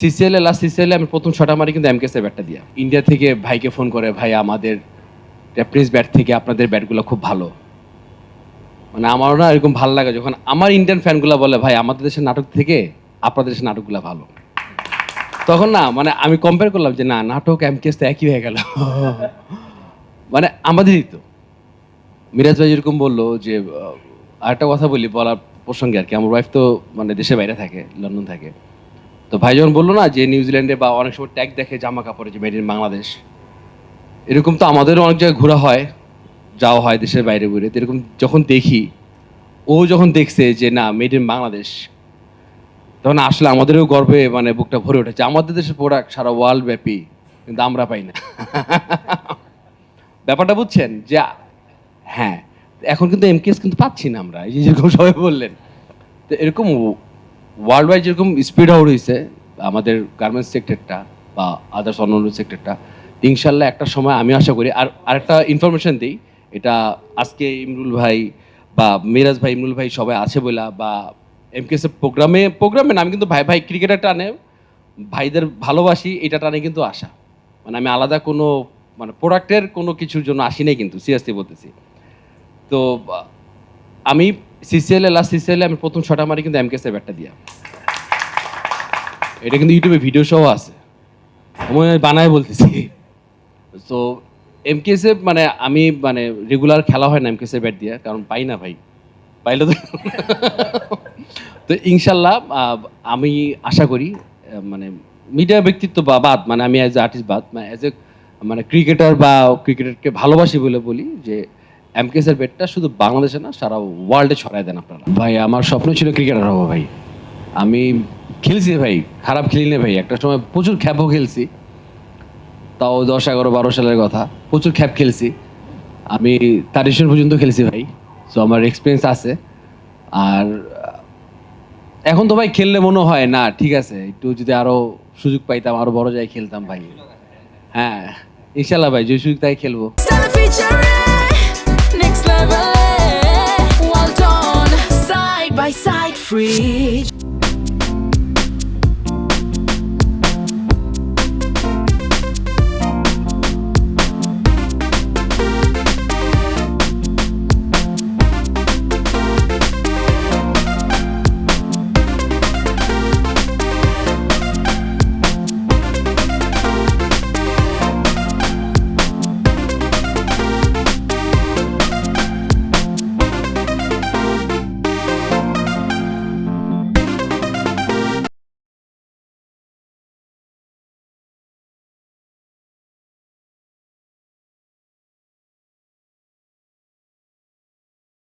Last CCl আমি প্রথম shot মারি কিন্তু এমকেএস ব্যাটটা দিয়া। ইন্ডিয়া থেকে ভাইকে ফোন করে, ভাই আমাদের জাপানিজ ব্যাট থেকে আপনাদের ব্যাটগুলো খুব ভালো। মানে আমারও না এরকম ভালো লাগে যখন আমার ইন্ডিয়ান ফ্যানগুলো বলে, ভাই আমাদের দেশের নাটক থেকে আপনাদের দেশের নাটকগুলো ভালো। তখন না মানে আমি কম্পেয়ার করলাম যে না, নাটক এমকেএস তো একই হয়ে গেল। মানে আমাদেরই তো। মিরাজ ভাই যেরকম বললো যে আরেকটা কথা বলি বলার প্রসঙ্গে আর কি, আমার ওয়াইফ তো মানে দেশের বাইরে থাকে, লন্ডন থাকে। তো ভাই যখন বললো না যে নিউজিল্যান্ডে বা অনেক সময় ট্যাগ দেখে জামা কাপড়ে যে মেড ইন বাংলাদেশ, এরকম তো আমাদেরও অনেক জায়গায় ঘোরা হয়, যাওয়া হয় দেশের বাইরে ঘুরে। তো এরকম যখন দেখি, ও যখন দেখছে যে না মেড ইন বাংলাদেশ, তখন আসলে আমাদেরও গর্বে মানে বুকটা ভরে উঠেছে। আমাদের দেশের প্রোডাক্ট সারা ওয়ার্ল্ড ব্যাপী, কিন্তু আমরা পাই না। ব্যাপারটা বুঝছেন যে হ্যাঁ, এখন কিন্তু এমকেএস কিন্তু পাচ্ছি না আমরা, এই যে যেরকম সবাই বললেন। তো এরকম ওয়ার্ল্ড ওয়াইড যেরকম স্পিড আউট হয়েছে আমাদের গার্মেন্টস সেক্টরটা বা আদার্স অন্য সেক্টরটা, ইনশাল্লাহ একটা সময় আমি আশা করি। আর আরেকটা ইনফরমেশন দিই, এটা আজকে ইমরুল ভাই বা মিরাজ ভাই, ইমরুল ভাই সবাই আছে বলা বা এমকেএস এর প্রোগ্রামে না, আমি কিন্তু ভাই ভাই ক্রিকেটার টানে ভাইদের ভালোবাসি, এটা টানে কিন্তু আসা। মানে আমি আলাদা কোনো মানে প্রোডাক্টের কোনো কিছুর জন্য আসি নাই, কিন্তু সিরিয়াসলি বলতেছি। তো আমি লাস্ট সিসিএল আমি প্রথম শট মারি কিন্তু এমকেএস এর ব্যাটটা দিয়া। এটা কিন্তু ইউটিউবে ভিডিও সহ আছে, আমি বানায় বলতেছি। তো এমকেএস এ মানে আমি মানে রেগুলার খেলা হয় না এমকেএস এর ব্যাট দিয়ে, কারণ পাই না ভাই, পাইলে তো। তো ইনশাল্লাহ আমি আশা করি মানে মিডিয়া ব্যক্তিত্ব বা বাদ, মানে আমি অ্যাজ এ আর্টিস্ট বাদ, মানে অ্যাজ এ মানে ক্রিকেটার বা ক্রিকেটারকে ভালোবাসি বলে বলি যে এমকেএস এর ব্যাটটা শুধু বাংলাদেশে না সারা ওয়ার্ল্ডে ছড়ায় দেন আপনারা। ভাই আমার স্বপ্ন ছিল ক্রিকেটার হবো ভাই। আমি খেলছি ভাই, খারাপ খেলি না ভাই, একটা সময় প্রচুর খ্যাপও খেলছি, তাও 10, 11, 12 সালের কথা। প্রচুর খ্যাপ খেলছি আমি, 30 পর্যন্ত খেলছি ভাই। সো আমার এক্সপিরিয়েন্স আছে। আর এখন তো ভাই খেললে মনে হয় না, ঠিক আছে একটু যদি আরো সুযোগ পাইতাম আরো বড় জায়গায় খেলতাম ভাই। হ্যাঁ ইনশাল্লাহ ভাই, যে সুযোগ তাই খেলবো। Next level, well done, side by side, free.